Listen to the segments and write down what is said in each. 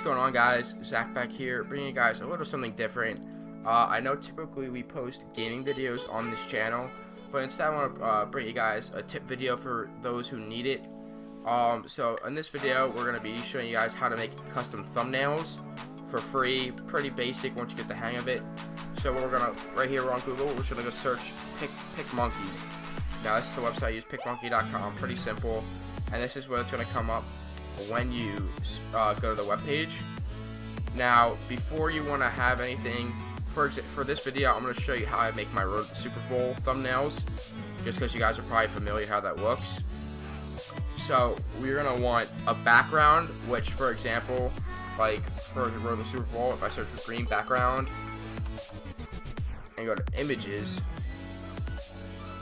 What's going on, guys? Zach back here, bringing you guys a little something different. I know typically we post gaming videos on this channel, but instead I want to bring you guys a tip video for those who need it. So in this video, we're going to be showing you guys how to make custom thumbnails for free. Pretty basic once you get the hang of it. So we're going to, right here, we're on Google, we're just going to go search Picmonkey. Now this is the website I use, picmonkey.com, pretty simple. And this is what it's going to come up when you go to the web page. Now, before you want to have anything, for this video, I'm going to show you how I make my Road to Super Bowl thumbnails, just because you guys are probably familiar how that looks. So we're going to want a background, which, for example, like for the Road to Super Bowl, if I search for green background and go to images,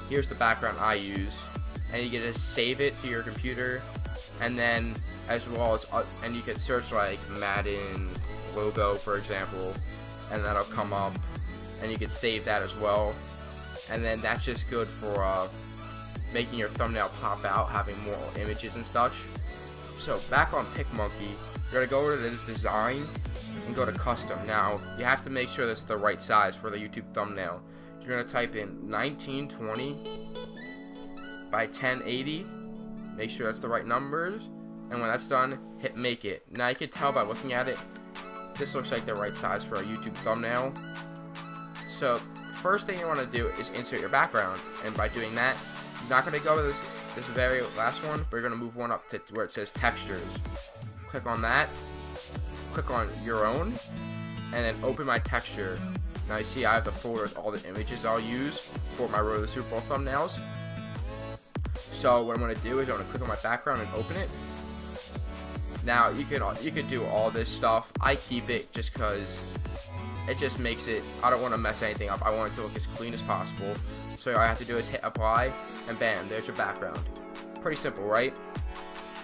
here's the background I use, and you get to save it to your computer, and then as well as and you can search like Madden logo, for example, and that'll come up, and you can save that as well. And then that's just good for making your thumbnail pop out, having more images and such. So back on Picmonkey, you're gonna go over to this design and go to custom. Now you have to make sure that's the right size for the YouTube thumbnail. You're gonna type in 1920 by 1080. Make sure that's the right numbers. And when that's done, hit make it. Now you can tell by looking at it, this looks like the right size for a YouTube thumbnail. So first thing you want to do is insert your background, and by doing that, you're not going to go to this very last one, but you're going to move one up to where it says textures. Click on that, click on your own, and then open my texture. Now you see I have the folder with all the images I'll use for my Road to the Super Bowl thumbnails. So what I'm going to do is I'm going to click on my background and open it. Now you could do all this stuff. I keep it just because it just makes it, I don't want to mess anything up. I want it to look as clean as possible. So all I have to do is hit apply, and bam, there's your background. Pretty simple, right?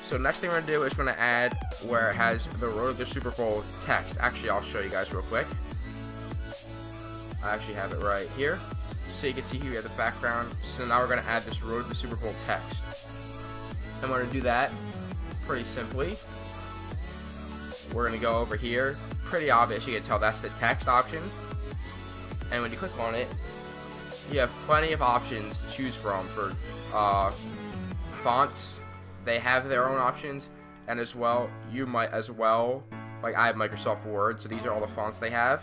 So next thing we're going to do is going to add where it has the Road to the Super Bowl text. Actually, I'll show you guys real quick. I actually have it right here. So you can see here we have the background. So now we're going to add this Road to the Super Bowl text. And we're going to do that pretty simply. We're going to go over here. Pretty obvious, you can tell that's the text option. And when you click on it, you have plenty of options to choose from for fonts. They have their own options, and as well, you might as well, like I have Microsoft Word, so these are all the fonts they have.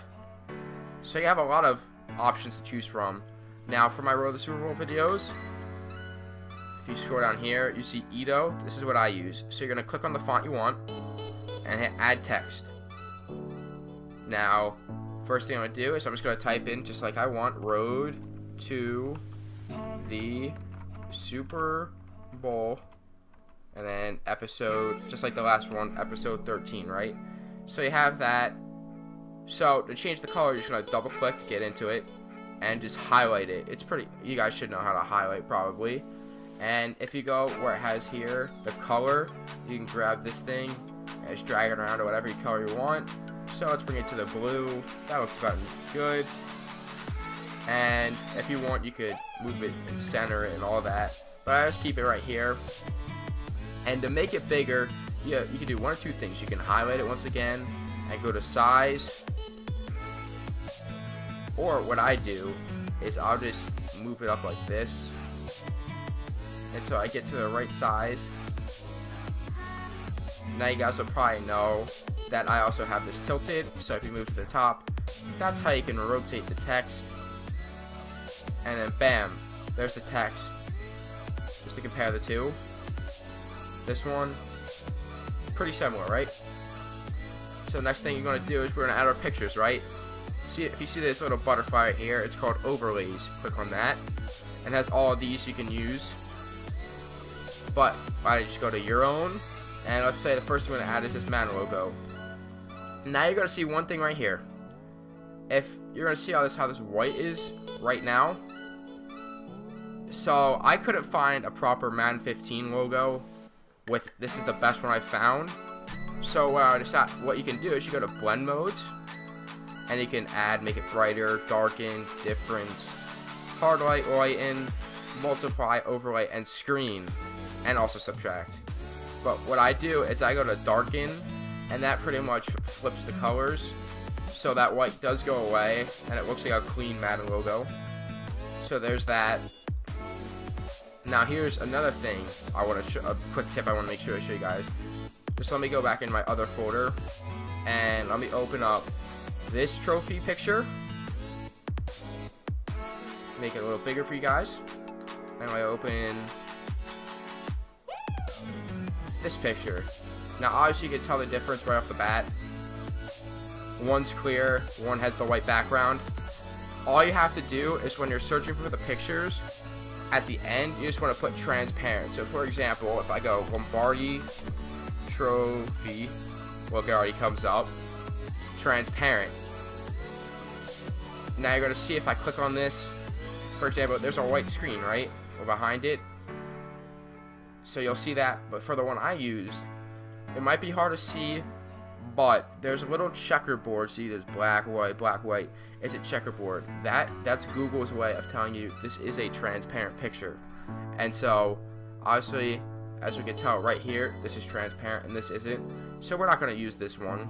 So you have a lot of options to choose from. Now for my Road to the Super Bowl videos, if you scroll down here, you see Edo. This is what I use. So you're going to click on the font you want and hit add text. Now, first thing I'm going to do is I'm just going to type in, just like I want, Road to the Super Bowl, and then episode, just like the last one, episode 13, right? So you have that. So to change the color, you're just going to double click to get into it and just highlight it. It's pretty, you guys should know how to highlight probably. And if you go where it has here the color, you can grab this thing and just drag it around to whatever color you want. So let's bring it to the blue. That looks about good. And if you want, you could move it and center it and all that. But I just keep it right here. And to make it bigger, you can do one or two things. You can highlight it once again and go to size. Or what I do is I'll just move it up like this until I get to the right size. Now you guys will probably know that I also have this tilted, so if you move to the top, that's how you can rotate the text. And then bam, there's the text. Just to compare the two. This one, pretty similar, right? So next thing you're going to do is we're going to add our pictures, right? See, if you see this little butterfly right here, it's called overlays. Click on that, and it has all of these you can use. But I just go to your own, and let's say the first thing we're going to add is this man logo. Now you're going to see one thing right here. If you're going to see how this white is right now. So I couldn't find a proper Madden 15 logo with, this is the best one I found. So what you can do is you go to blend modes, and you can add, make it brighter, darken, difference, hard light, lighten, multiply, overlay, and screen, and also subtract. But what I do is I go to darken, and that pretty much flips the colors, so that white does go away, and it looks like a clean Madden logo. So there's that. Now here's another thing I want to a quick tip I want to make sure I show you guys. Just let me go back in my other folder, and let me open up this trophy picture. Make it a little bigger for you guys. And I open this picture. Now obviously you can tell the difference right off the bat. One's clear, one has the white background. All you have to do is when you're searching for the pictures, at the end you just want to put transparent. So for example, if I go Lombardi trophy, look, it already comes up, transparent. Now you're going to see if I click on this, for example, there's a white screen, right, or behind it. So you'll see that, but for the one I used, it might be hard to see, but there's a little checkerboard. See, there's black, white. It's a checkerboard. That's Google's way of telling you this is a transparent picture. And so, obviously, as we can tell right here, this is transparent and this isn't. So we're not going to use this one,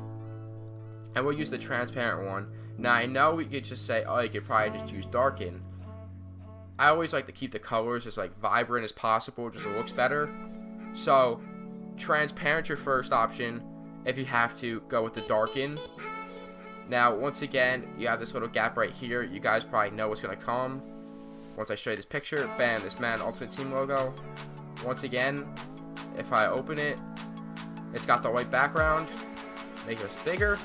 and we'll use the transparent one. Now I know we could just say, oh, you could probably just use darken. I always like to keep the colors as like vibrant as possible, just so it looks better. So transparent your first option. If you have to, go with the darken. Now once again, you have this little gap right here. You guys probably know what's gonna come once I show you this picture. Bam, this Madden Ultimate Team logo. Once again, if I open it, it's got the white background. Make this bigger,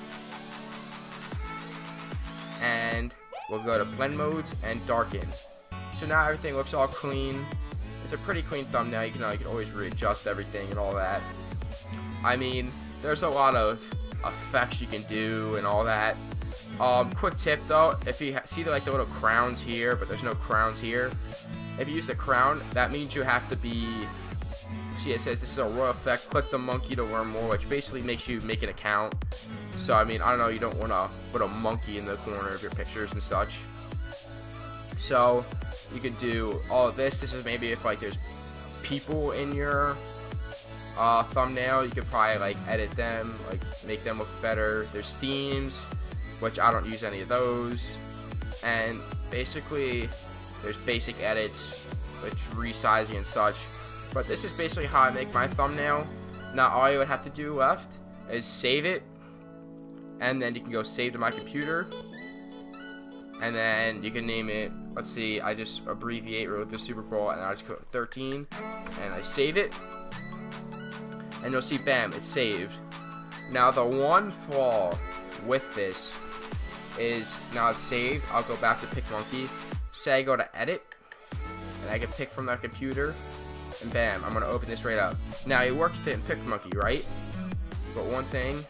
and we'll go to blend modes and darken. So now everything looks all clean. It's a pretty clean thumbnail. You can always readjust everything and all that. I mean, there's a lot of effects you can do and all that. Quick tip though, if you see the little crowns here, but there's no crowns here. If you use the crown, that means you have to be. See, it says this is a raw effect. Click the monkey to learn more, which basically makes you make an account. So I mean, I don't know. You don't want to put a monkey in the corner of your pictures and such. So you can do all of this. This is maybe if there's people in your thumbnail, you could probably edit them, make them look better. There's themes, which I don't use any of those, and basically there's basic edits, which resizing and such. But this is basically how I make my thumbnail. Now all you would have to do left is save it, and then you can go save to my computer, and then you can name it. Let's see, I just abbreviate with the Super Bowl, and I just put 13, and I save it, and you'll see, bam, it's saved. Now the one flaw with this is, now it's saved, I'll go back to Picmonkey, say I go to edit, and I can pick from that computer, and bam, I'm gonna open this right up. Now it works with it in Picmonkey, right? But one thing,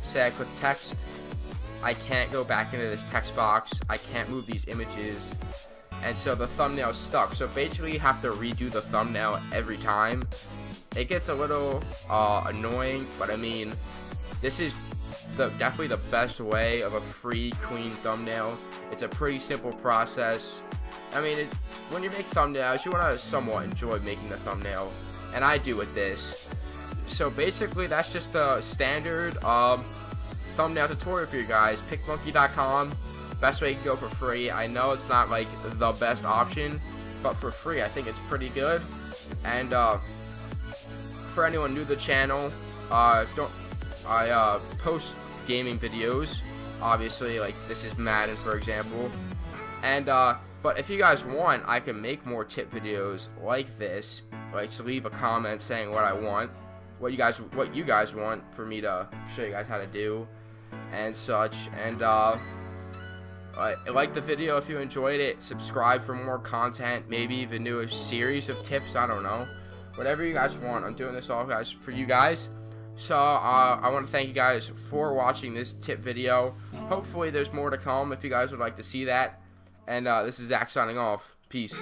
say I click text, I can't go back into this text box, I can't move these images, and so the thumbnail is stuck. So basically you have to redo the thumbnail every time. It gets a little annoying, but I mean, this is definitely the best way of a free, clean thumbnail. It's a pretty simple process. I mean, when you make thumbnails, you want to somewhat enjoy making the thumbnail, and I do with this. So basically, that's just the standard thumbnail tutorial for you guys. Picmonkey.com, best way you can go for free. I know it's not the best option, but for free, I think it's pretty good. And for anyone new to the channel, I post gaming videos. Obviously, this is Madden, for example. And but if you guys want, I can make more tip videos like this. So leave a comment saying what I want, what you guys want for me to show you guys how to do, and such. And like the video if you enjoyed it. Subscribe for more content. Maybe even do a series of tips. I don't know. Whatever you guys want. I'm doing this all, guys, for you guys. So I want to thank you guys for watching this tip video. Hopefully there's more to come if you guys would like to see that. And this is Zach signing off. Peace.